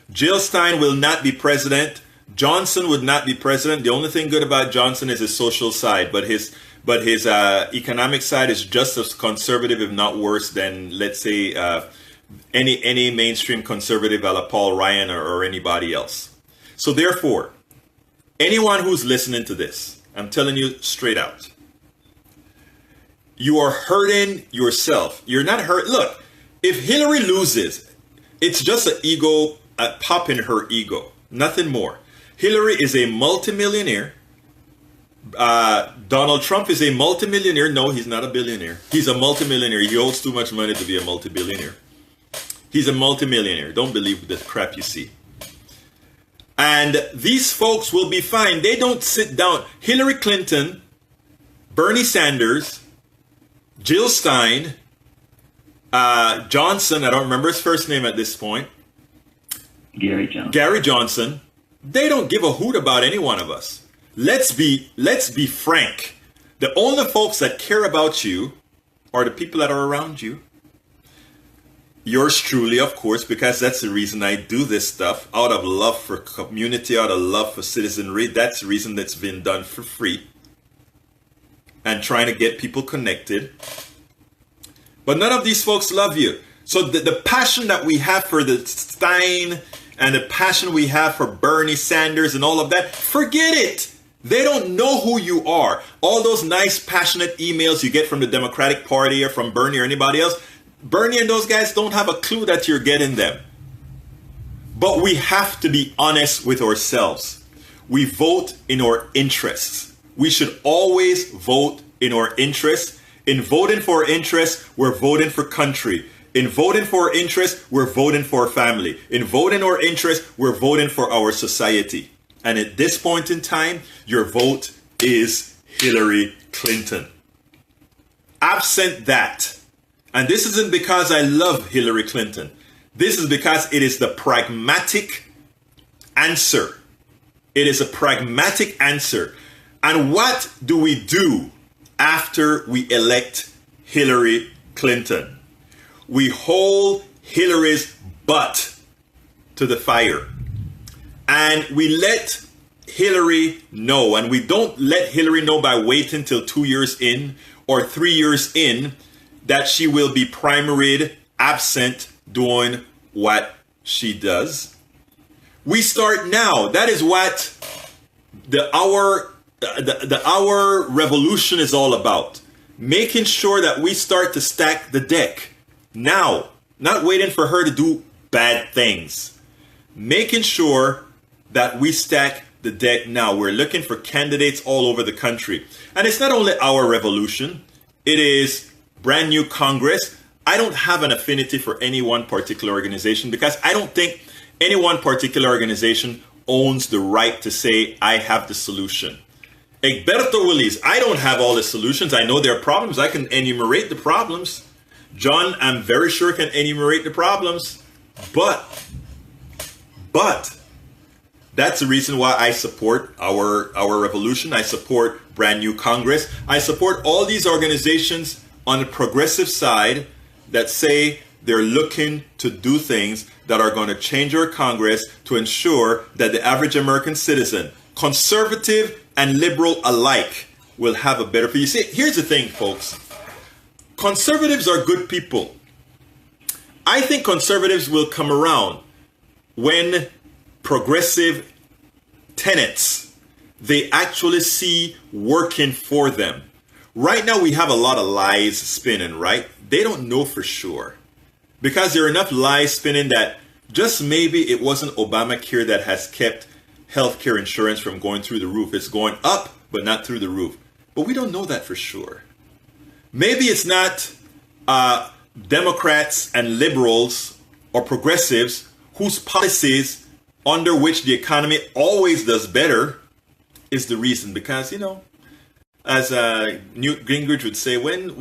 Jill Stein will not be president. Johnson would not be president. The only thing good about Johnson is his social side, but his economic side is just as conservative, if not worse, than, let's say, any mainstream conservative a la Paul Ryan or anybody else. So therefore, anyone who's listening to this, I'm telling you straight out, you are hurting yourself. You're not hurt. Look, if Hillary loses, it's just a pop in her ego, nothing more. Hillary is a multimillionaire. Donald Trump is a multimillionaire. No, he's not a billionaire. He's a multimillionaire. He owes too much money to be a multibillionaire. He's a multimillionaire. Don't believe the crap you see. And these folks will be fine. They don't sit down. Hillary Clinton, Bernie Sanders, Jill Stein, Johnson, I don't remember his first name at this point. Gary Johnson. They don't give a hoot about any one of us. Let's be frank. The only folks that care about you are the people that are around you. Yours truly, of course, because that's the reason I do this stuff, out of love for community, out of love for citizenry. That's the reason that's been done for free and trying to get people connected. But none of these folks love you. So the passion that we have for the Stein and the passion we have for Bernie Sanders and all of that, forget it. They don't know who you are. All those nice, passionate emails you get from the Democratic Party or from Bernie or anybody else, Bernie and those guys don't have a clue that you're getting them. But we have to be honest with ourselves. We vote in our interests. We should always vote in our interests. In voting for our interests, we're voting for country. In voting for our interests, we're voting for our family. In voting our interests, we're voting for our society. And at this point in time, your vote is Hillary Clinton. Absent that, and this isn't because I love Hillary Clinton. This is because it is the pragmatic answer. It is a pragmatic answer. And what do we do after we elect Hillary Clinton? We hold Hillary's butt to the fire. And we let Hillary know, and we don't let Hillary know by waiting till 2 years in or 3 years in that she will be primaried, absent, doing what she does. We start now. That is what the our revolution is all about. Making sure that we start to stack the deck now, not waiting for her to do bad things. Making sure that we stack the deck now. We're looking for candidates all over the country. And it's not only our revolution, it is brand new Congress. I don't have an affinity for any one particular organization because I don't think any one particular organization owns the right to say, I have the solution. Egberto Willis, I don't have all the solutions. I know there are problems. I can enumerate the problems. John, I'm very sure can enumerate the problems. But that's the reason why I support our revolution. I support brand new Congress. I support all these organizations on the progressive side that say they're looking to do things that are going to change our Congress to ensure that the average American citizen, conservative and liberal alike, will have a better future. You see, here's the thing, folks. Conservatives are good people. I think conservatives will come around when progressive tenets they actually see working for them. Right now we have a lot of lies spinning, right? They don't know for sure. Because there are enough lies spinning that just maybe it wasn't Obamacare that has kept healthcare insurance from going through the roof. It's going up, but not through the roof. But we don't know that for sure. Maybe it's not Democrats and liberals or progressives whose policies under which the economy always does better is the reason. Because, you know, as Newt Gingrich would say, when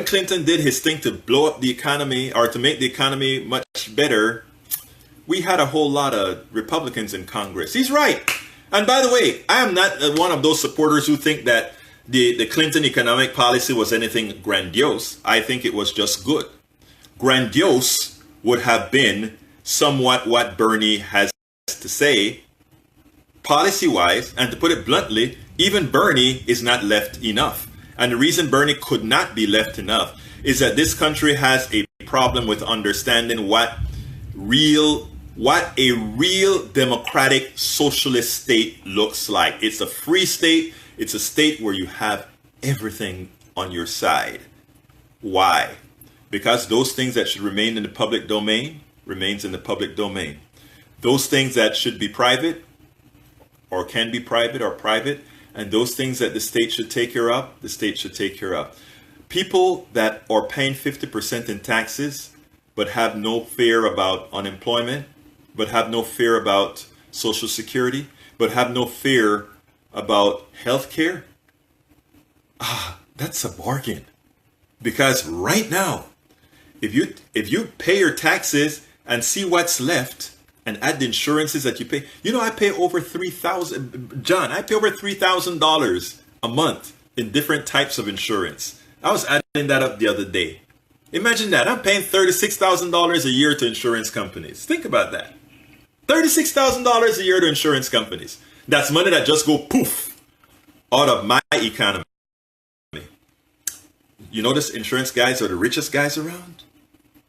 Clinton did his thing to blow up the economy or to make the economy much better, we had a whole lot of Republicans in Congress. He's right. And by the way, I am not one of those supporters who think that the Clinton economic policy was anything grandiose. I think it was just good. Grandiose would have been somewhat what Bernie has to say policy-wise. And to put it bluntly, even Bernie is not left enough. And the reason Bernie could not be left enough is that this country has a problem with understanding what a real democratic socialist state looks like. It's a free state. It's a state where you have everything on your side. Why? Because those things that should remain in the public domain remains in the public domain. Those things that should be private or can be private are private. And those things that the state should take care of, the state should take care of. People that are paying 50% in taxes, but have no fear about unemployment, but have no fear about Social Security, but have no fear about health care, that's a bargain. Because right now, if you pay your taxes and see what's left, and add the insurances that you pay. You know, I pay over $3,000. John, I pay over $3,000 a month in different types of insurance. I was adding that up the other day. Imagine that. I'm paying $36,000 a year to insurance companies. Think about that. $36,000 a year to insurance companies. That's money that just go poof out of my economy. You notice insurance guys are the richest guys around?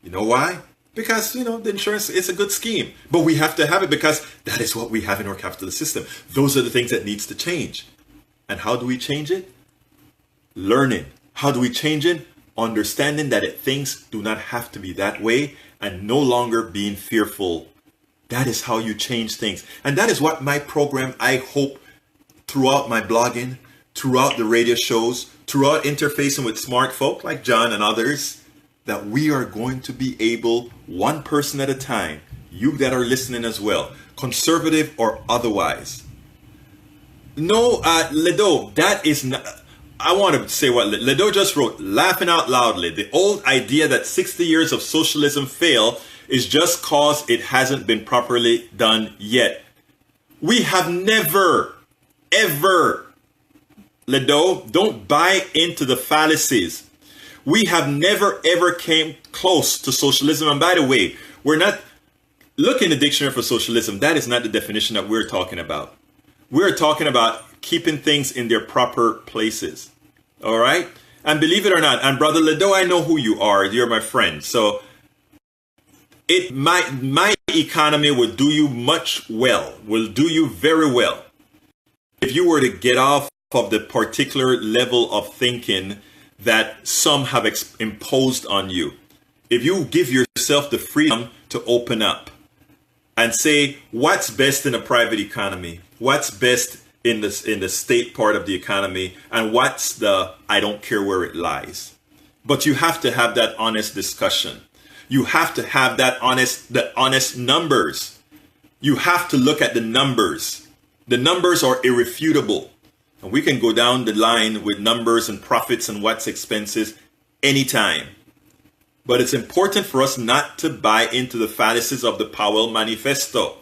You know why? Because, you know, the insurance is a good scheme. But we have to have it because that is what we have in our capitalist system. Those are the things that needs to change. And how do we change it? Learning. How do we change it? Understanding that things do not have to be that way and no longer being fearful. That is how you change things. And that is what my program, I hope, throughout my blogging, throughout the radio shows, throughout interfacing with smart folk like John and others, that we are going to be able, one person at a time, you that are listening as well, conservative or otherwise. No, Ledo, that is not, I want to say what Ledo just wrote, laughing out loudly. The old idea that 60 years of socialism fail is just cause it hasn't been properly done yet. We have never, ever, Ledo, don't buy into the fallacies. We have never ever came close to socialism. And by the way, we're not Look in the dictionary for socialism. That is not the definition that we're talking about. We're talking about keeping things in their proper places. All right? And believe it or not, and Brother Ledo, I know who you are. You're my friend. So my economy will do you will do you very well if you were to get off of the particular level of thinking that some have imposed on you. If you give yourself the freedom to open up and say what's best in a private economy, what's best in the state part of the economy, and what's the I don't care where it lies. But you have to have that honest discussion. You have to have the honest numbers. You have to look at the numbers. The numbers are irrefutable. And we can go down the line with numbers and profits and what's expenses anytime. But it's important for us not to buy into the fallacies of the Powell Manifesto.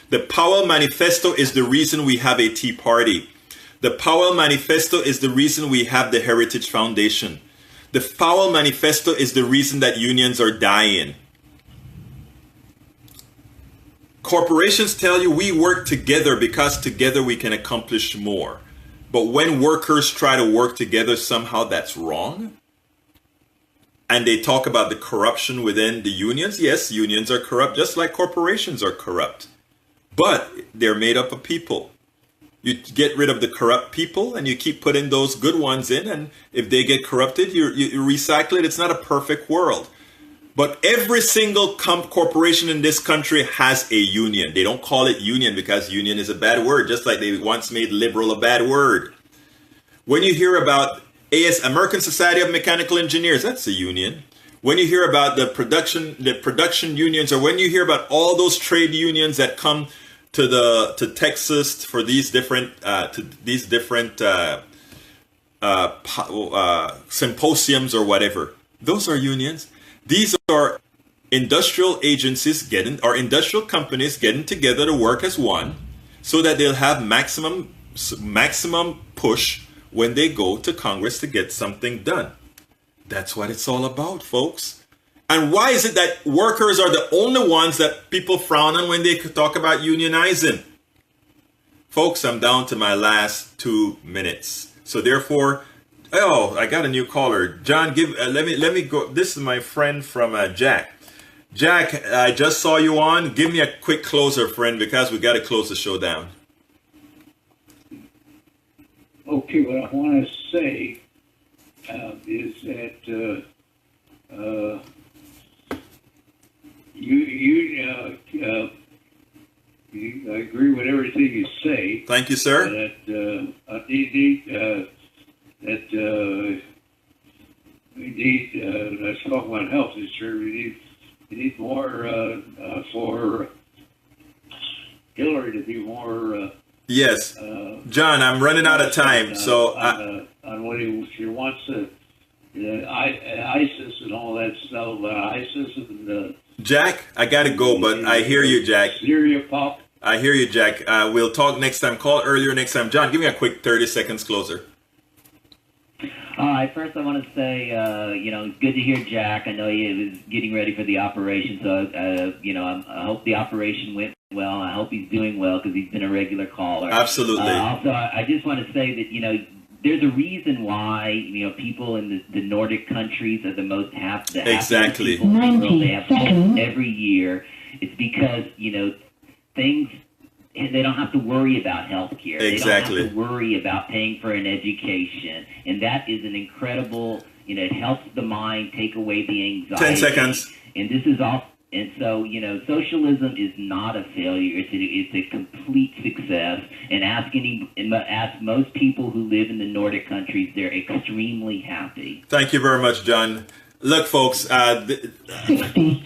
The Powell Manifesto is the reason we have a Tea Party. The Powell Manifesto is the reason we have the Heritage Foundation. The Powell Manifesto is the reason that unions are dying. Corporations tell you we work together because together we can accomplish more. But when workers try to work together, somehow that's wrong. And they talk about the corruption within the unions. Yes, unions are corrupt, just like corporations are corrupt. But they're made up of people. You get rid of the corrupt people and you keep putting those good ones in. And if they get corrupted, you recycle it. It's not a perfect world. But every single corporation in this country has a union. They don't call it union because union is a bad word, just like they once made liberal a bad word. When you hear about American Society of Mechanical Engineers, that's a union. When you hear about the production unions, or when you hear about all those trade unions that come to Texas for these different symposiums or whatever, those are unions. These are industrial agencies industrial companies getting together to work as one, so that they'll have maximum push when they go to Congress to get something done. That's what it's all about, folks. And why is it that workers are the only ones that people frown on when they talk about unionizing? Folks, I'm down to my last 2 minutes. So therefore, I got a new caller. John, let me go. This is my friend from Jack. Jack, I just saw you on. Give me a quick closer, friend, because we got to close the show down. Okay, what I want to say is that I agree with everything you say. Thank you, sir. Let's talk about health insurance. We need more for Hillary to be more. Yes, John, I'm running out of time. On what she wants to, ISIS and all that stuff. ISIS and Jack, I gotta go, but I hear you, Jack. Syria pop. I hear you, Jack. We'll talk next time. Call earlier next time. John, give me a quick 30 seconds closer. All right. First, I want to say, it's good to hear Jack. I know he was getting ready for the operation, so I hope the operation went well. I hope he's doing well because he's been a regular caller. Absolutely. Also, I just want to say that there's a reason why people in the Nordic countries are the most happy. Exactly. People in the world. They have hope every year. It's because things. They don't have to worry about health care. Exactly. They don't have to worry about paying for an education. And that is an incredible, it helps the mind take away the anxiety. 10 seconds. And this is all. And so, socialism is not a failure. It's a complete success. And ask most people who live in the Nordic countries, they're extremely happy. Thank you very much, John. Look, folks. 60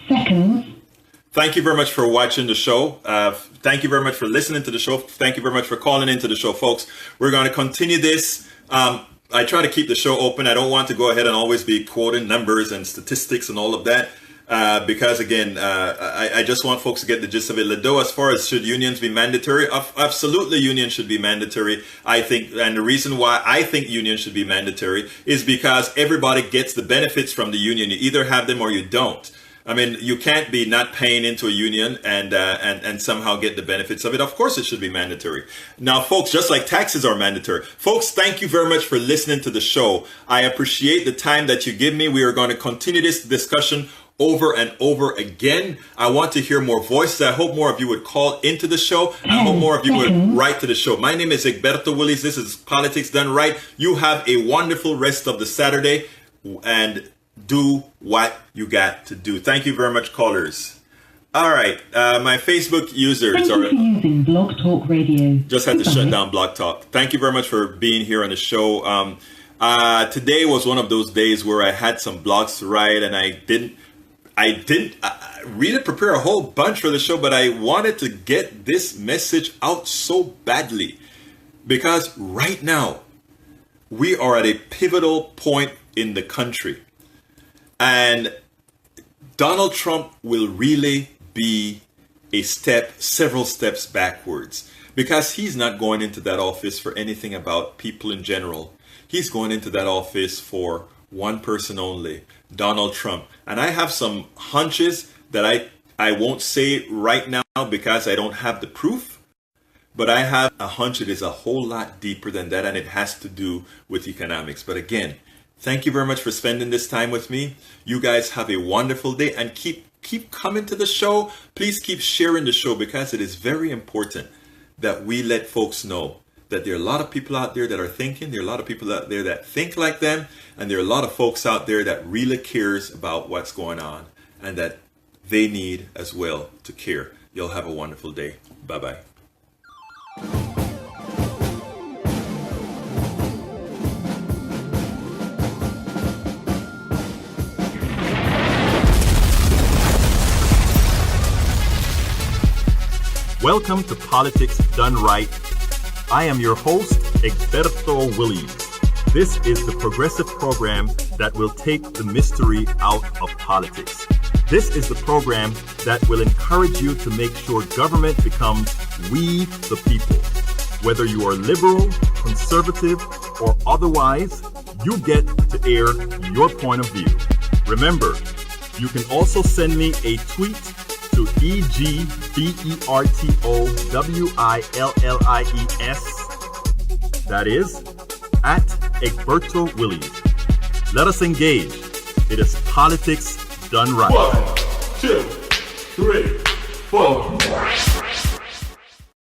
seconds. Thank you very much for watching the show. Thank you very much for listening to the show. Thank you very much for calling into the show, folks. We're going to continue this. I try to keep the show open. I don't want to go ahead and always be quoting numbers and statistics and all of that. Because again, I just want folks to get the gist of it. Ledo, as far as should unions be mandatory, absolutely unions should be mandatory. I think, and the reason why I think unions should be mandatory is because everybody gets the benefits from the union. You either have them or you don't. I mean, you can't be not paying into a union and somehow get the benefits of it. Of course, it should be mandatory. Now, folks, just like taxes are mandatory. Folks, thank you very much for listening to the show. I appreciate the time that you give me. We are going to continue this discussion over and over again. I want to hear more voices. I hope more of you would call into the show. I hope more of you would write to the show. My name is Egberto Willies. This is Politics Done Right. You have a wonderful rest of the Saturday, and do what you got to do. Thank you very much, callers. All right, my Facebook users Thank you for using Blog Talk Radio. Just had to shut down Blog Talk. Thank you very much for being here on the show. Today was one of those days where I had some blogs to write, and I didn't really prepare a whole bunch for the show, but I wanted to get this message out so badly because right now we are at a pivotal point in the country. And Donald Trump will really be several steps backwards because he's not going into that office for anything about people in general. He's going into that office for one person only, Donald Trump. And I have some hunches that I won't say right now because I don't have the proof, but I have a hunch it is a whole lot deeper than that, and it has to do with economics. But again, thank you very much for spending this time with me. You guys have a wonderful day, and keep coming to the show. Please keep sharing the show because it is very important that we let folks know that there are a lot of people out there that are thinking. There are a lot of people out there that think like them, and there are a lot of folks out there that really cares about what's going on and that they need as well to care. You'll have a wonderful day. Bye-bye. Welcome to Politics Done Right. I am your host, Egberto Willies. This is the progressive program that will take the mystery out of politics. This is the program that will encourage you to make sure government becomes we the people. Whether you are liberal, conservative, or otherwise, you get to air your point of view. Remember, you can also send me a tweet to EGBERTOWILLIES, that is, at Egberto Willies. Let us engage. It is Politics Done Right. 1, 2, 3, 4.